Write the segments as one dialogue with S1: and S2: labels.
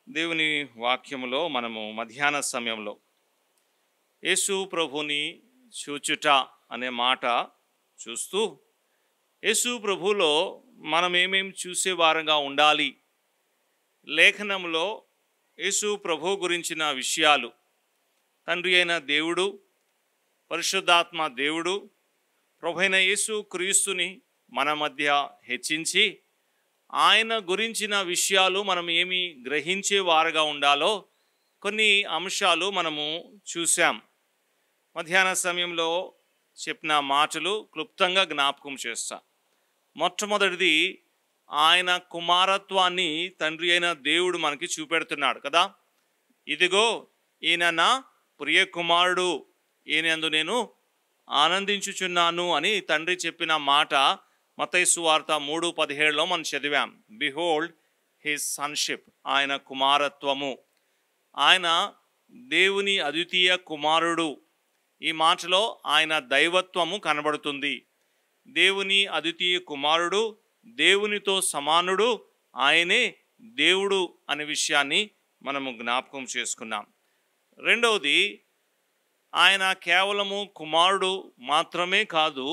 S1: దేవుని వాక్యములో మనము మధ్యాహ్న సమయంలో యేసు ప్రభుని చూచుట అనే మాట చూస్తూ యేసు ప్రభులో మనం ఏమేం చూసే వారంగా ఉండాలి, లేఖనంలో యేసు ప్రభు గురించిన విషయాలు తండ్రి అయిన దేవుడు, పరిశుద్ధాత్మ దేవుడు, ప్రభువైన యేసు క్రీస్తుని మన మధ్య హెచ్చించి ఆయన గురించిన విషయాలు మనం ఏమి గ్రహించే వారుగా ఉండాలో కొన్ని అంశాలు మనము చూసాం. మధ్యాహ్న సమయంలో చెప్పిన మాటలు క్లుప్తంగా జ్ఞాపకం చేస్తా. మొట్టమొదటిది, ఆయన కుమారత్వాన్ని తండ్రి అయిన దేవుడు మనకి చూపెడుతున్నాడు కదా. ఇదిగో ఈయన నా ప్రియ కుమారుడు, ఈయనందు నేను ఆనందించుచున్నాను అని తండ్రి చెప్పిన మాట మత్తయి సువార్త 3:17లో మనం చదివాం. బిహోల్డ్ హిస్ సన్షిప్, ఆయన కుమారత్వము, ఆయన దేవుని అద్వితీయ కుమారుడు. ఈ మాటలో ఆయన దైవత్వము కనబడుతుంది. దేవుని అద్వితీయ కుమారుడు, దేవునితో సమానుడు, ఆయనే దేవుడు అనే విషయాన్ని మనము జ్ఞాపకం చేసుకున్నాం. రెండవది, ఆయన కేవలము కుమారుడు మాత్రమే కాదు,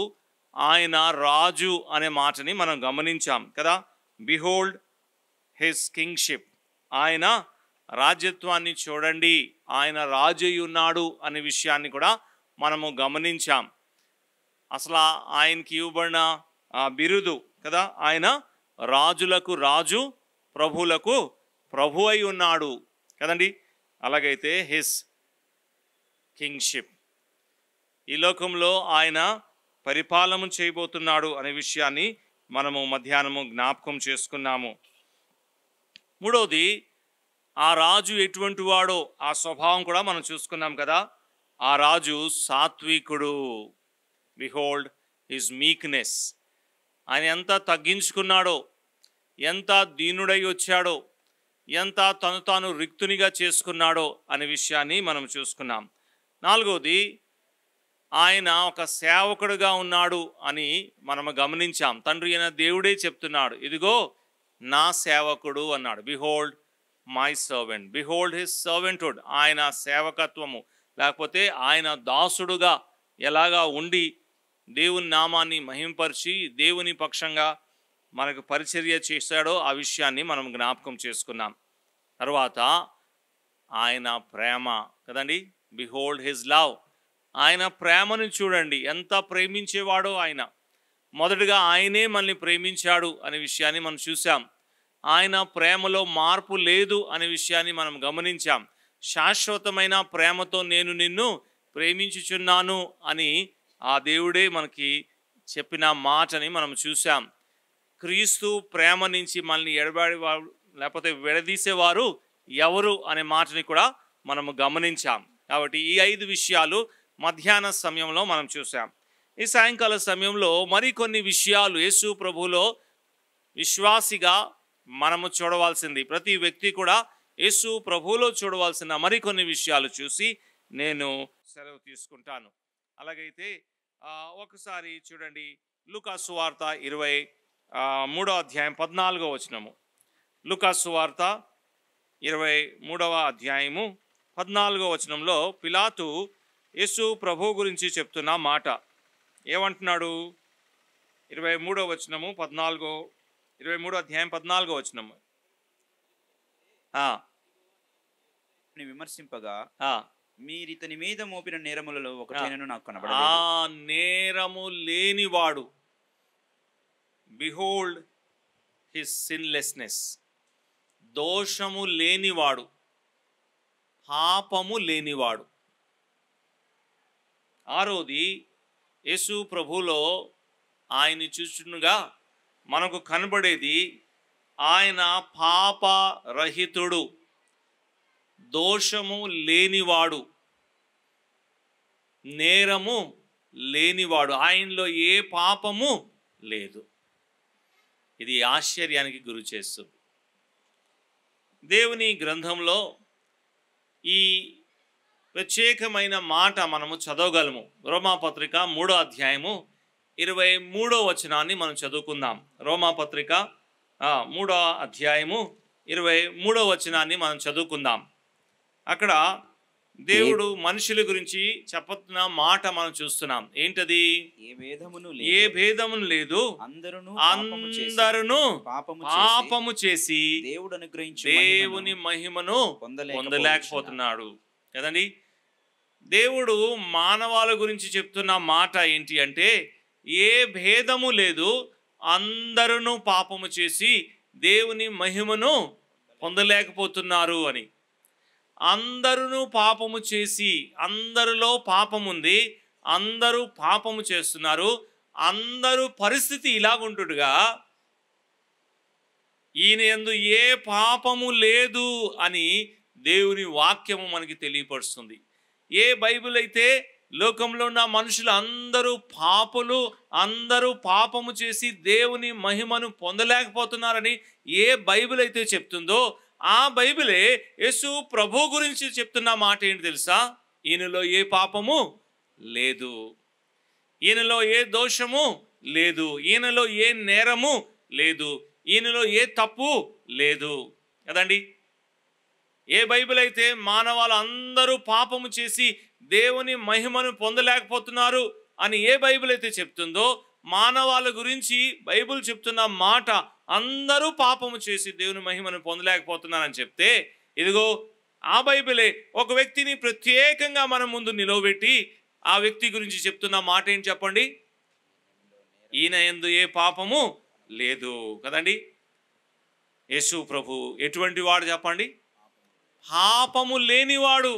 S1: ఆయన రాజు అనే మాటని మనం గమనించాం కదా. బిహోల్డ్ హిస్ కింగ్షిప్, ఆయన రాజ్యత్వాన్ని చూడండి, ఆయన రాజు ఉన్నాడు అనే విషయాన్ని కూడా మనము గమనించాం. అసలు ఆయనకి ఇవ్వబడిన బిరుదు కదా, ఆయన రాజులకు రాజు, ప్రభువులకు ప్రభు అయి ఉన్నాడు కదండి. అలాగైతే హిస్ కింగ్షిప్, ఈ లోకంలో ఆయన పరిపాలన చేయబోతున్నాడు అనే విషయాన్ని మనము మధ్యాహ్నము జ్ఞాపకం చేసుకున్నాము. మూడవది, ఆ రాజు ఎటువంటి వాడో ఆ స్వభావం కూడా మనం చూసుకున్నాం కదా. ఆ రాజు సాత్వికుడు. బిహోల్డ్ హిస్ మీక్నెస్, ఆయన ఎంత తగ్గించుకున్నాడో, ఎంత దీనుడై వచ్చాడో, ఎంత తను తాను రిక్తునిగా చేసుకున్నాడో అనే విషయాన్ని మనం చూసుకున్నాం. నాలుగవది, ఆయన ఒక సేవకుడుగా ఉన్నాడు అని మనము గమనించాం. తండ్రి అయిన దేవుడే చెప్తున్నాడు, ఇదిగో నా సేవకుడు అన్నాడు. Behold my servant, behold his servanthood, ఆయన సేవకత్వము, లేకపోతే ఆయన దాసుడుగా ఎలాగా ఉండి దేవుని నామాన్ని మహింపరిచి దేవుని పక్షంగా మనకు పరిచర్య చేశాడో ఆ విషయాన్ని మనం జ్ఞాపకం చేసుకున్నాం. తర్వాత ఆయన ప్రేమ కదండి. బిహోల్డ్ హిజ్ లవ్, ఆయన ప్రేమను చూడండి, ఎంత ప్రేమించేవాడో ఆయన. మొదటగా ఆయనే మనల్ని ప్రేమించాడు అనే విషయాన్ని మనం చూసాం. ఆయన ప్రేమలో మార్పు లేదు అనే విషయాన్ని మనం గమనించాం. శాశ్వతమైన ప్రేమతో నేను నిన్ను ప్రేమించుచున్నాను అని ఆ దేవుడే మనకి చెప్పిన మాటని మనం చూసాం. క్రీస్తు ప్రేమ నుంచి మనల్ని ఎడబాడేవారు లేకపోతే విడదీసేవారు ఎవరు అనే మాటని కూడా మనము గమనించాం. కాబట్టి ఈ 5 విషయాలు మధ్యాహ్న సమయంలో మనం చూసాం. ఈ సాయంకాల సమయంలో మరికొన్ని విషయాలు యేసు ప్రభువులో విశ్వాసిగా మనము చూడవలసింది, ప్రతి వ్యక్తి కూడా యేసు ప్రభువులో చూడవలసిన మరికొన్ని విషయాలు చూసి నేను సెలవు తీసుకుంటాను. అలాగైతే ఒకసారి చూడండి, లూకా సువార్త 23వ అధ్యాయం 14వ వచనము. లూకా సువార్త 23వ అధ్యాయము 14వ వచనంలో పిలాతు యేసు ప్రభు గురించి చెప్తున్న మాట ఏమంటున్నాడు? 23వ వచనము 23వ అధ్యాయం 14వ వచనము.
S2: విమర్శింపగా మీరితని మీద మోపిన నేరములలో ఒకటైనను నాకు కనబడలేదు.
S1: ఆ నేరము లేనివాడు, బిహోల్డ్ హిస్ సిన్లెస్నెస్, దోషము లేనివాడు, పాపము లేనివాడు. ఆరోది, యేసు ప్రభులో ఆయన్ని చూచునుగా మనకు కనబడేది ఆయన పాపరహితుడు, దోషము లేనివాడు, నేరము లేనివాడు, ఆయనలో ఏ పాపము లేదు. ఇది ఆశ్చర్యానికి గురి చేస్తుంది. దేవుని గ్రంథంలో ఈ ప్రత్యేకమైన మాట మనము చదవగలము. రోమాపత్రిక 3వ అధ్యాయము 23వ వచనాన్ని మనం చదువుకుందాం. రోమాపత్రిక 3వ అధ్యాయము 23వ వచనాన్ని మనం చదువుకుందాం. అక్కడ దేవుడు మనుషుల గురించి చెప్పుతున్న మాట మనం చూస్తున్నాం. ఏంటది? ఏ భేదమును లేదు, అందరూ పాపము చేసి దేవుని మహిమను పొందలేకపోతున్నాడు. కదండి, దేవుడు మానవాళి గురించి చెప్తున్న మాట ఏంటి అంటే, ఏ భేదము లేదు, అందరూ పాపము చేసి దేవుని మహిమను పొందలేకపోతున్నారు అని. అందరూ పాపము చేసి, అందరిలో పాపం ఉంది, అందరూ పాపము చేస్తున్నారు, అందరూ పరిస్థితి ఇలాగుంటుండగా ఈయన యందు ఏ పాపము లేదు అని దేవుని వాక్యము మనకి తెలియపరుస్తుంది. ఏ బైబిల్ అయితే లోకంలో ఉన్న మనుషులు అందరూ పాపులు, అందరూ పాపము చేసి దేవుని మహిమను పొందలేకపోతున్నారని ఏ బైబిల్ అయితే చెప్తుందో, ఆ బైబిలే యేసు ప్రభు గురించి చెప్తున్న మాట ఏంటి తెలుసా? ఈయనలో ఏ పాపము లేదు, ఈయనలో ఏ దోషము లేదు, ఈయనలో ఏ నేరము లేదు, ఈయనలో ఏ తప్పు లేదు. కదండి, ఏ బైబిల్ అయితే మానవాళ్ళు అందరూ పాపము చేసి దేవుని మహిమను పొందలేకపోతున్నారు అని ఏ బైబిల్ అయితే చెప్తుందో, మానవాళ్ళ గురించి బైబిల్ చెప్తున్న మాట అందరూ పాపము చేసి దేవుని మహిమను పొందలేకపోతున్నారని చెప్తే, ఇదిగో ఆ బైబిలే ఒక వ్యక్తిని ప్రత్యేకంగా మన ముందు నిలవబెట్టి ఆ వ్యక్తి గురించి చెప్తున్న మాట ఏంటి చెప్పండి? ఈయన యందు ఏ పాపము లేదు. కదండి, యేసు ప్రభు ఎటువంటి వాడు చెప్పండి? పాపము లేనివాడు.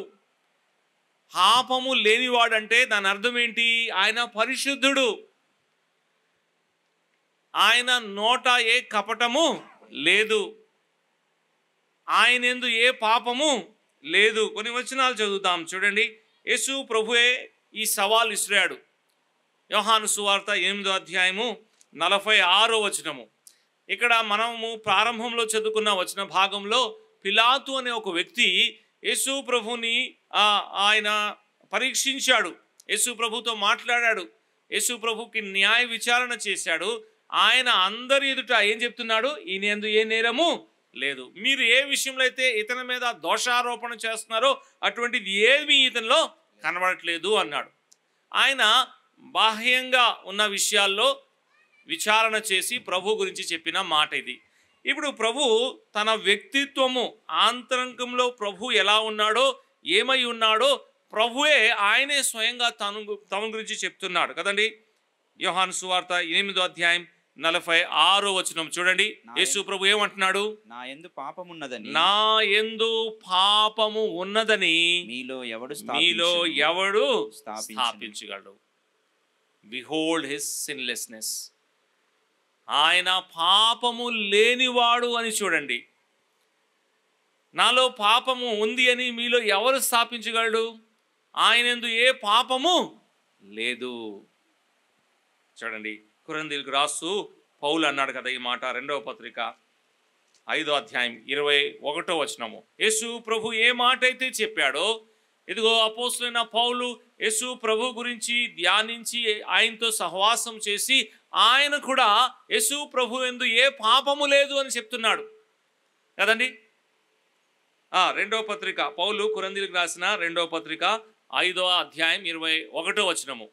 S1: పాపము లేనివాడు అంటే దాని అర్థం ఏంటి? ఆయన పరిశుద్ధుడు, ఆయన నోట ఏ కపటము లేదు, ఆయన యందు ఏ పాపము లేదు. కొన్ని వచనాలు చదువుతాం చూడండి. యేసు ప్రభువే ఈ సవాల్ ఇసిరాడు. యోహాను సువార్త 8వ అధ్యాయము 46వ వచనము. ఇక్కడ మనము ప్రారంభంలో చదువుకున్న వచన భాగంలో పిలాతు అనే ఒక వ్యక్తి యేసు ప్రభుని ఆయన పరీక్షించాడు, యేసు ప్రభుతో మాట్లాడాడు, యేసు ప్రభుకి న్యాయ విచారణ చేశాడు. ఆయన అందరి ఎదుట ఏం చెప్తున్నాడు? ఈయన యందు ఏ నేరము లేదు. మీరు ఏ విషయంలో అయితే ఇతని మీద దోషారోపణ చేస్తున్నారో అటువంటిది ఏమీ ఇతనిలో కనబడట్లేదు అన్నాడు. ఆయన బాహ్యంగా ఉన్న విషయాల్లో విచారణ చేసి ప్రభు గురించి చెప్పిన మాట ఇది. ఇప్పుడు ప్రభు తన వ్యక్తిత్వము ఆంతరంగంలో ప్రభు ఎలా ఉన్నాడో, ఏమై ఉన్నాడో ప్రభువే ఆయనే స్వయంగా తన గురించి చెప్తున్నాడు. కదండి, యోహాను సువార్త 8వ అధ్యాయం 46వ వచనం చూడండి. యేసు ప్రభు ఏమంటున్నాడు?
S2: నా యందు
S1: పాపము ఉన్నదని
S2: మీలో
S1: ఎవడు స్థాపించగలడు? Behold his సిన్లెస్నెస్. ఆయన పాపము లేనివాడు అని చూడండి. నాలో పాపము ఉంది అని మీలో ఎవరు స్థాపించగలడు? ఆయన యందు ఏ పాపము లేదు. చూడండి, కొరింథీయులకు రాస్తూ పౌలు అన్నాడు కదా ఈ మాట, 2వ పత్రిక 5వ అధ్యాయం 21వ వచనము. యేసు ప్రభు ఏ మాట అయితే చెప్పాడో, ఇదిగో అపోస్తలుడైన పౌలు యేసు ప్రభు గురించి ధ్యానించి ఆయనతో సహవాసం చేసి ఆయన కూడా యేసు ప్రభు యందు ఏ పాపము లేదు అని చెప్తున్నాడు కదండి. 2వ పత్రిక, పౌలు కొరింథీయులకు రాసిన 2వ పత్రిక 5వ అధ్యాయం 21వ వచనము.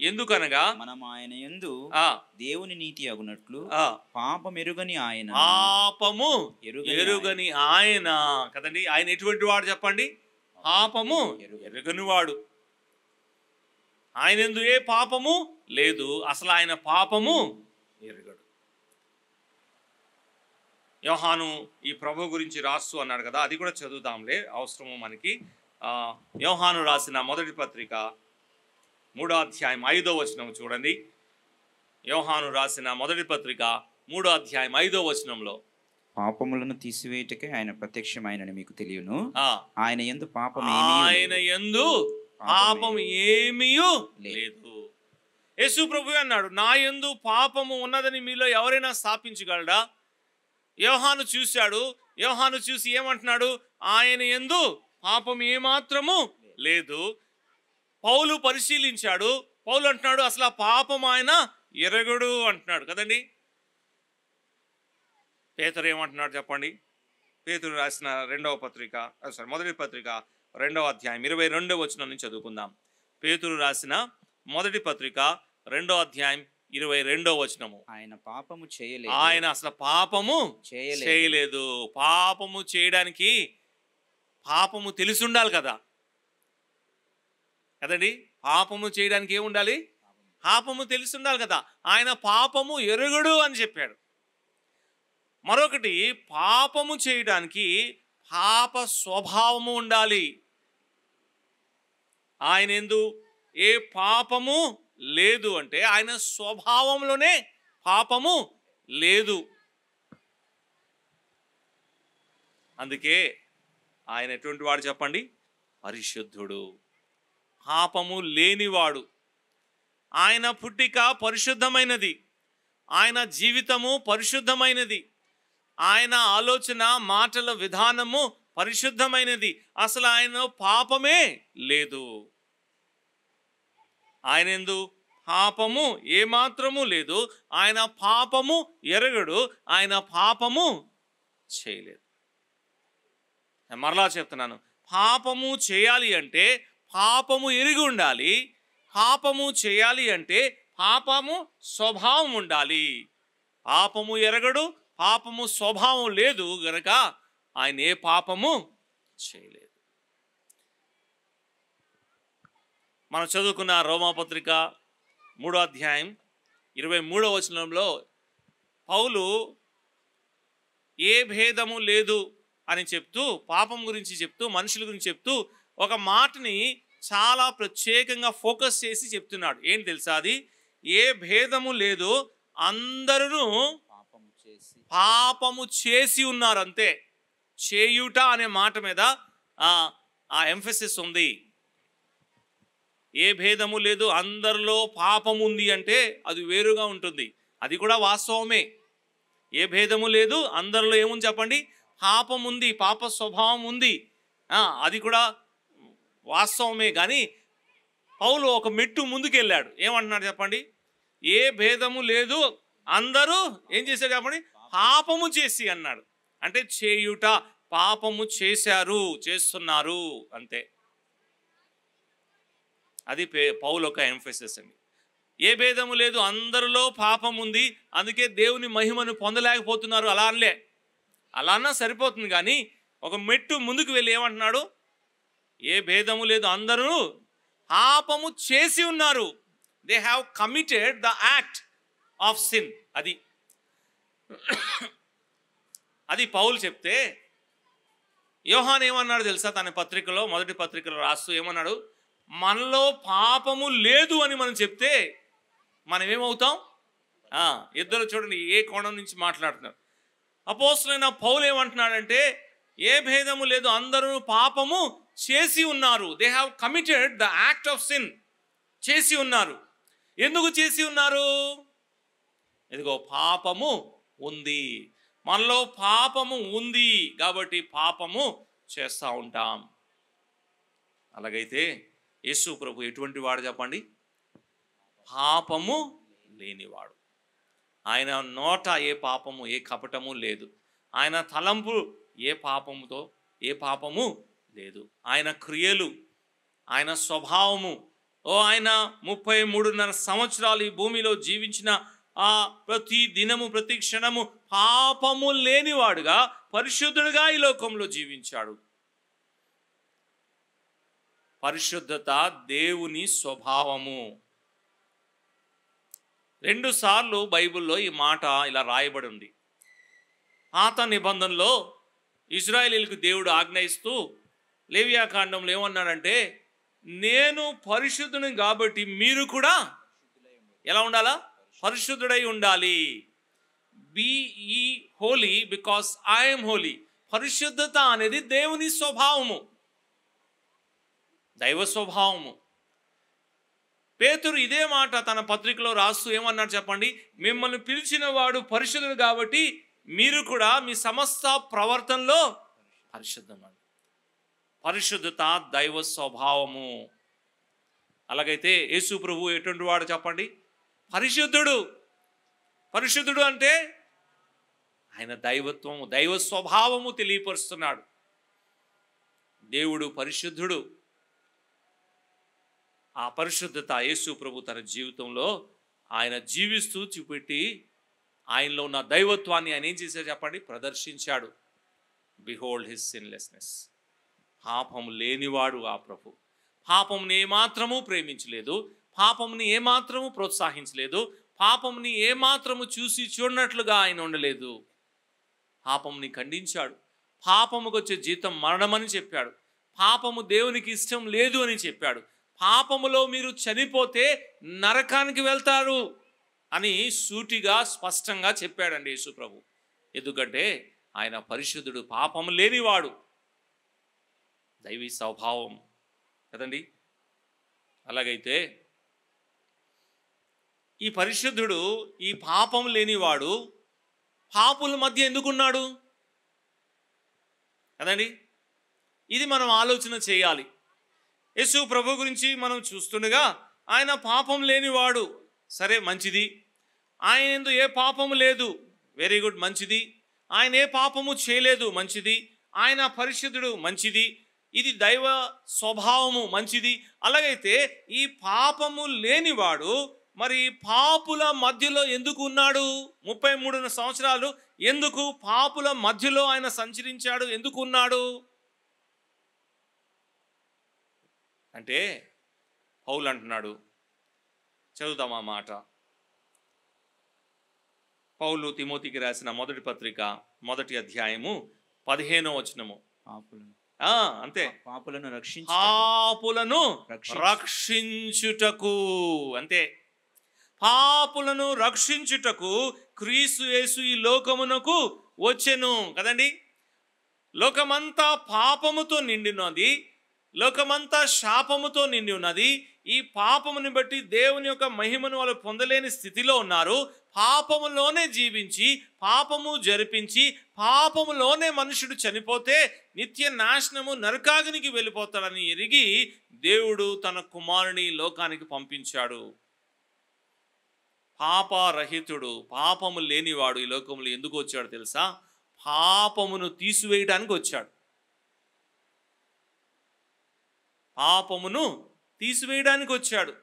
S1: ఎందుకనగా
S2: మనం ఆయన యందు దేవుని నీతి అగునట్లు పాపము ఎరుగని
S1: ఆయన కదండి. ఆయన ఎటువంటి వాడు చెప్పండి? పాపము ఎరుగని వాడు. ఆయన యందు ఏ పాపము లేదు, అసలు ఆయన పాపము ఎరుగడు. యోహాను ఈ ప్రభు గురించి రాస్తూ అన్నాడు కదా, అది కూడా చదువుదాంలే, అవసరము మనకి. యోహాను రాసిన మొదటి పత్రిక 3వ అధ్యాయం 5వ వచనం చూడండి. యోహాను రాసిన మొదటి పత్రిక 3వ అధ్యాయం 5వ వచనంలో,
S2: పాపములను తీసివేయటకే ఆయన ప్రత్యక్షమైనని మీకు తెలియను, ఆయన యందు పాపం
S1: ఏమీ లేదు. యేసు ప్రభు అన్నాడు, నా యందు పాపము ఉన్నదని మీలో ఎవరైనా స్థాపించగలడా? యోహాను చూశాడు, యోహాను చూసి ఏమంటున్నాడు? ఆయన యందు పాపం ఏమాత్రము లేదు. పౌలు పరిశీలించాడు, పౌలు అంటున్నాడు అసలు ఆ పాపం ఆయన ఎరగడు అంటున్నాడు కదండి. పేతురు ఏమంటున్నాడు చెప్పండి? పేతురు రాసిన మొదటి పత్రిక 2వ అధ్యాయం 22వ వచనం నుంచి చదువుకుందాం. పేతురు రాసిన మొదటి పత్రిక 2వ అధ్యాయం 22వ వచనము.
S2: ఆయన పాపము చేయలేదు.
S1: ఆయన అసలు పాపము చేయలేదు. పాపము చేయడానికి పాపము తెలిసి ఉండాలి కదా, కదండి. పాపము చేయడానికి ఏముండాలి? పాపము తెలిసి ఉండాలి కదా. ఆయన పాపము ఎరుగడు అని చెప్పాడు. మరొకటి, పాపము చేయడానికి పాప స్వభావము ఉండాలి. ఆయన యందు ఏ పాపము లేదు అంటే ఆయన స్వభావంలోనే పాపము లేదు. అందుకే ఆయన ఎటువంటి వాడు చెప్పండి? పరిశుద్ధుడు, పాపము లేనివాడు. ఆయన పుట్టిక పరిశుద్ధమైనది, ఆయన జీవితము పరిశుద్ధమైనది, ఆయన ఆలోచన మాటల విధానము పరిశుద్ధమైనది. అసలు ఆయన పాపమే లేదు. ఆయన యందు పాపము ఏమాత్రము లేదు. ఆయన పాపము ఎరగడు, ఆయన పాపము చేయలేదు. మరలా చెప్తున్నాను, పాపము చేయాలి అంటే పాపము ఎరిగి ఉండాలి. పాపము చేయాలి అంటే పాపము స్వభావం ఉండాలి. పాపము ఎరగడు, పాపము స్వభావం లేదు గనక ఆయన ఏ పాపము చేయలేదు. మనం చదువుకున్న రోమాపత్రిక 3వ అధ్యాయం 23వ వచనంలో పౌలు ఏ భేదము లేదు అని చెప్తూ, పాపం గురించి చెప్తూ, మనుషుల గురించి చెప్తూ ఒక మాటని చాలా ప్రత్యేకంగా ఫోకస్ చేసి చెప్తున్నాడు. ఏంటి తెలుసా? అది ఏ భేదము లేదు, అందరూ పాపము చేసి ఉన్నారు. అంతే, చేయుట అనే మాట మీద ఆ ఎంఫసిస్ ఉంది. ఏ భేదము లేదు, అందరిలో పాపం ఉంది అంటే అది వేరుగా ఉంటుంది. అది కూడా వాస్తవమే. ఏ భేదము లేదు, అందరిలో ఏముంది చెప్పండి? పాపం ఉంది, పాప స్వభావం ఉంది. అది కూడా వాస్తవమే. కానీ పౌలు ఒక మెట్టు ముందుకెళ్ళాడు. ఏమంటున్నాడు చెప్పండి? ఏ భేదము లేదు, అందరూ ఏం చేశారు చెప్పండి? పాపము చేసి అన్నాడు. అంటే చేయుట, పాపము చేశారు, చేస్తున్నారు, అంతే. అది పౌలు ఒక ఎంఫసిస్ అండి. ఏ భేదము లేదు, అందరిలో పాపం ఉంది, అందుకే దేవుని మహిమను పొందలేకపోతున్నారు. అలా అనలే. అలా అన్నా సరిపోతుంది. కానీ ఒక మెట్టు ముందుకు వెళ్ళి ఏమంటున్నాడు? ఏ భేదము లేదు, అందరూ పాపము చేసి ఉన్నారు. They have committed the act of sin. అది పౌలు చెప్తే యోహాన్ ఏమన్నాడు తెలుసా? తన పత్రికలో, మొదటి పత్రికలో రాస్తూ ఏమన్నాడు? మనలో పాపము లేదు అని మనం చెప్తే మనం ఏమవుతాం? ఇద్దరు చూడండి ఏ కోణం నుంచి మాట్లాడుతున్నారు. అపోస్తలుడైన పౌలు ఏమంటున్నాడంటే ఏ భేదము లేదు, అందరూ పాపము చేసి ఉన్నారు. They have committed the act of sin. చేసి ఉన్నారు. ఎందుకు చేసి ఉన్నారు? ఇదిగో పాపము ఉంది, మనలో పాపము ఉంది కాబట్టి పాపము చేస్తూ ఉంటాం. అలాగైతే యేసు ప్రభు ఎటువంటి వాడు చెప్పండి? పాపము లేనివాడు. ఆయన నోట ఏ పాపము, ఏ కపటము లేదు. ఆయన తలంపు ఏ పాపము లేదు. ఆయన క్రియలు, ఆయన స్వభావము, ఆయన 33.5 సంవత్సరాలు ఈ భూమిలో జీవించిన ప్రతి దినము, ప్రతి క్షణము పాపము లేనివాడుగా, పరిశుద్ధుడుగా ఈ లోకంలో జీవించాడు. పరిశుద్ధత దేవుని స్వభావము. 2 సార్లు బైబిల్లో ఈ మాట ఇలా రాయబడి ఉంది. పాత నిబంధనలో ఇశ్రాయేలీయులకు దేవుడు ఆజ్ఞయిస్తూ లేవియాకాండంలో ఏమన్నాడంటే, నేను పరిశుద్ధుని కాబట్టి మీరు కూడా ఎలా ఉండాలా? పరిశుద్ధుడై ఉండాలి. బీ ఈ హోలీ బికాస్ ఐఎమ్ హోలీ. పరిశుద్ధత అనేది దేవుని స్వభావము, దైవ స్వభావము. పేతురు ఇదే మాట తన పత్రికలో రాస్తూ ఏమన్నాడు చెప్పండి? మిమ్మల్ని పిలిచిన వాడు పరిశుద్ధుడు కాబట్టి మీరు కూడా మీ సమస్త ప్రవర్తనలో పరిశుద్ధంగా. పరిశుద్ధత దైవ స్వభావము. అలాగైతే యేసు ప్రభు ఎటువంటి వాడు చెప్పండి? పరిశుద్ధుడు. పరిశుద్ధుడు అంటే ఆయన దైవత్వము, దైవ స్వభావము తెలియపరుస్తున్నాడు. దేవుడు పరిశుద్ధుడు. ఆ పరిశుద్ధత యేసు ప్రభు తన జీవితంలో ఆయన జీవిస్తూ చూపెట్టి ఆయనలో ఉన్న దైవత్వాన్ని ఆయన ఏం చేశాడు చెప్పండి? ప్రదర్శించాడు. Behold his sinlessness. పాపం లేనివాడు ఆ ప్రభు. పాపంని ఏమాత్రము ప్రేమించలేదు, పాపంని ఏమాత్రము ప్రోత్సహించలేదు, పాపంని ఏమాత్రము చూసి చూడనట్లుగా ఆయన ఉండలేదు. పాపంని ఖండించాడు. పాపముకు వచ్చే జీతం మరణమని చెప్పాడు. పాపము దేవునికి ఇష్టం లేదు అని చెప్పాడు. పాపములో మీరు చనిపోతే నరకానికి వెళ్తారు అని సూటిగా స్పష్టంగా చెప్పాడండి యేసు ప్రభు. ఎందుకంటే ఆయన పరిశుద్ధుడు, పాపము లేనివాడు, దైవీ స్వభావం కదండి. అలాగైతే ఈ పరిశుద్ధుడు, ఈ పాపం లేనివాడు పాపుల మధ్య ఎందుకున్నాడు కదండి? ఇది మనం ఆలోచన చేయాలి. యేసు ప్రభు గురించి మనం చూస్తుండగా ఆయన పాపం లేనివాడు, సరే మంచిది. ఆయన యందు ఏ పాపము లేదు, వెరీ గుడ్, మంచిది. ఆయన ఏ పాపము చేయలేదు, మంచిది. ఆయన పరిశుద్ధుడు, మంచిది. ఇది దైవ స్వభావము, మంచిది. అలాగైతే ఈ పాపము లేనివాడు మరి పాపుల మధ్యలో ఎందుకు ఉన్నాడు? 33 సంవత్సరాలు ఎందుకు పాపుల మధ్యలో ఆయన సంచరించాడు? ఎందుకు ఉన్నాడు అంటే పౌలు అంటున్నాడు. చదువుదాం ఆ మాట. పౌలు తిమోతికి రాసిన మొదటి పత్రిక 1వ అధ్యాయము 15వ వచనము. అంతే, పాపులను రక్షించుటకు, అంతే, పాపులను రక్షించుటకు క్రీస్తు యేసు ఈ లోకమునకు వచ్చెను కదండి. లోకమంతా పాపముతో నిండినది, లోకమంతా శాపముతో నిండి ఉన్నది. ఈ పాపముని బట్టి దేవుని యొక్క మహిమను వాళ్ళు పొందలేని స్థితిలో ఉన్నారు. పాపములోనే జీవించి, పాపము జరిపించి, పాపములోనే మనుషుడు చనిపోతే నిత్య నాశనము, నరకాగ్నికి వెళ్ళిపోతాడని ఎరిగి దేవుడు తన కుమారుని లోకానికి పంపించాడు. పాపరహితుడు, పాపము లేనివాడు ఈ లోకంలో ఎందుకు వచ్చాడు తెలుసా? పాపమును తీసివేయడానికి వచ్చాడు. పాపమును తీసివేయడానికి వచ్చాడు.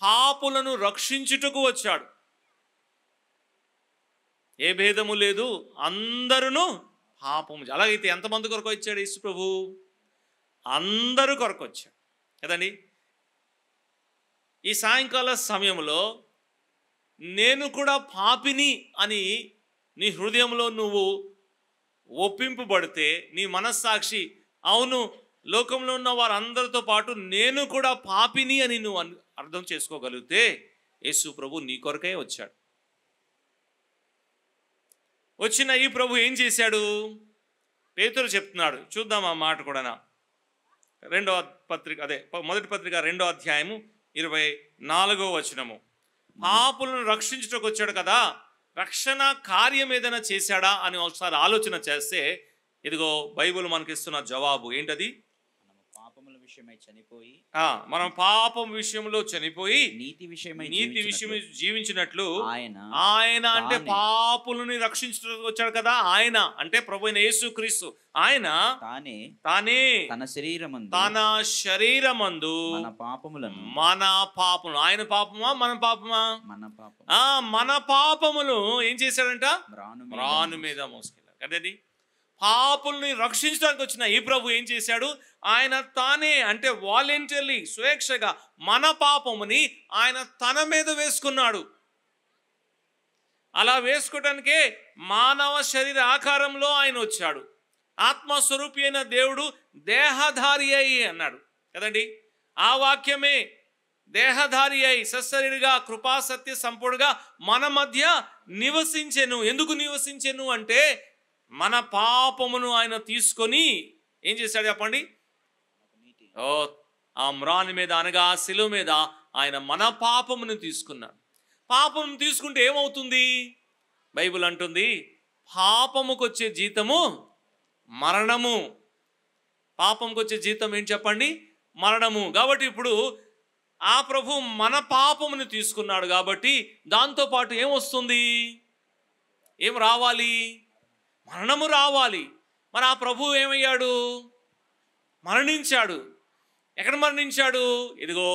S1: పాపులను రక్షించుటకు వచ్చాడు. ఏ భేదము లేదు, అందరూ పాపము. అలాగైతే ఎంతమంది కొరకు వచ్చాడు యేసు ప్రభు? అందరూ కొరకు వచ్చాడు కదండి. ఈ సాయంకాల సమయంలో నేను కూడా పాపిని అని నీ హృదయంలో నువ్వు ఒప్పింపబడితే, నీ మనస్సాక్షి అవును లోకంలో ఉన్న వారందరితో పాటు నేను కూడా పాపిని అని నువ్వు అర్థం చేసుకోగలిగితే యేసు ప్రభు నీ కొరకే వచ్చాడు. వచ్చిన ఈ ప్రభు ఏం చేశాడు? పేతురు చెప్తున్నాడు, చూద్దాం ఆ మాట కూడా. 2వ పత్రిక, అదే మొదటి పత్రిక 2వ అధ్యాయము 24వ వచనము. పాపులను రక్షించుటకు వచ్చాడు కదా, రక్షణ కార్యం ఏదైనా చేశాడా అని ఒకసారి ఆలోచన చేస్తే ఇదిగో బైబిల్ మనకిస్తున్న జవాబు ఏంటది?
S2: పాపముల విషయమై చనిపోయి,
S1: మనం పాపం విషయంలో చనిపోయి
S2: నీతి విషయమై
S1: జీవించినట్లు ఆయన అంటే పాపులని రక్షించడానికి వచ్చాడు కదా. ఆయన అంటే ప్రభువైన యేసుక్రీస్తు. ఆయన తానే తన శరీరమందు మన పాపములు, ఆయన పాపమా మన పాపమా? మన పాపములు ఏం చేశాడంట? మ్రాను మీద మోసుకెళ్ళాడు కదండి. పాపుల్ని రక్షించడానికి వచ్చిన ఈ ప్రభు ఏం చేశాడు? ఆయన తానే అంటే వాలంటరీలీ, స్వేచ్ఛగా మన పాపముని ఆయన తన మీద వేసుకున్నాడు. అలా వేసుకోవడానికే మానవ శరీర ఆకారంలో ఆయన వచ్చాడు. ఆత్మస్వరూపి అయిన దేవుడు దేహధారి అయి అన్నాడు కదండి. ఆ వాక్యమే దేహధారి అయి సశరీరిగా కృపా సత్య సంపూర్ణగా మన మధ్య నివసించెను. ఎందుకు నివసించెను అంటే మన పాపమును ఆయన తీసుకొని ఏం చేశాడు చెప్పండి? ఆ మ్రాను మీద అనగా ఆ శిలువ మీద ఆయన మన పాపమును తీసుకున్నాడు. పాపం తీసుకుంటే ఏమవుతుంది? బైబిల్ అంటుంది పాపముకు వచ్చే జీతము మరణము. పాపంకి వచ్చే జీతం ఏంటి చెప్పండి? మరణము. కాబట్టి ఇప్పుడు ఆ ప్రభు మన పాపమును తీసుకున్నాడు కాబట్టి దాంతోపాటు ఏం వస్తుంది? ఏం రావాలి? మరణము రావాలి. మరి ఆ ప్రభువు ఏమయ్యాడు? మరణించాడు. ఎక్కడ మరణించాడు? ఇదిగో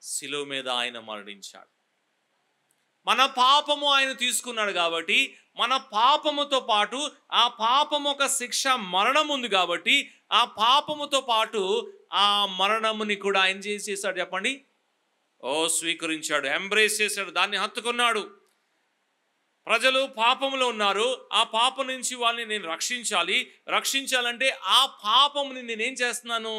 S1: శిలువ మీద ఆయన మరణించాడు. మన పాపము ఆయన తీసుకున్నాడు కాబట్టి, మన పాపముతో పాటు ఆ పాపము ఒక శిక్ష మరణం ఉంది కాబట్టి, ఆ పాపముతో పాటు ఆ మరణముని కూడా ఆయన చేసేసాడు. చెప్పండి, స్వీకరించాడు, ఎంబ్రేస్ చేశాడు, దాన్ని హత్తుకున్నాడు. ప్రజలు పాపములో ఉన్నారు, ఆ పాపం నుంచి వాళ్ళని నేను రక్షించాలంటే ఆ పాపముని నేనేం చేస్తున్నాను?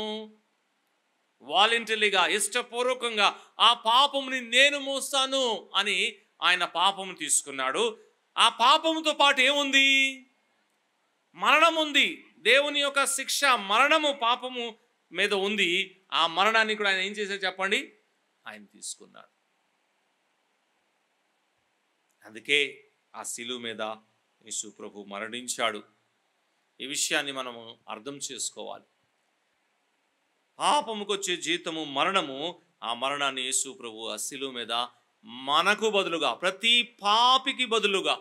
S1: వాలంటరీగా, ఇష్టపూర్వకంగా ఆ పాపముని నేను మోస్తాను అని ఆయన పాపము తీసుకున్నాడు. ఆ పాపముతో పాటు ఏముంది? మరణం ఉంది. దేవుని యొక్క శిక్ష మరణము పాపము మీద ఉంది. ఆ మరణాన్ని కూడా ఆయన ఏం చేశాడు చెప్పండి? ఆయన తీసుకున్నాడు. అందుకే ఆ శిలువ మీద యేసు ప్రభు మరణించాడు. ఈ విషయాన్ని మనము అర్థం చేసుకోవాలి. పాపముకు వచ్చే జీతము మరణము. ఆ మరణాన్ని యేసు ప్రభు ఆ శిలువ మీద మనకు బదులుగా, ప్రతి పాపికి బదులుగా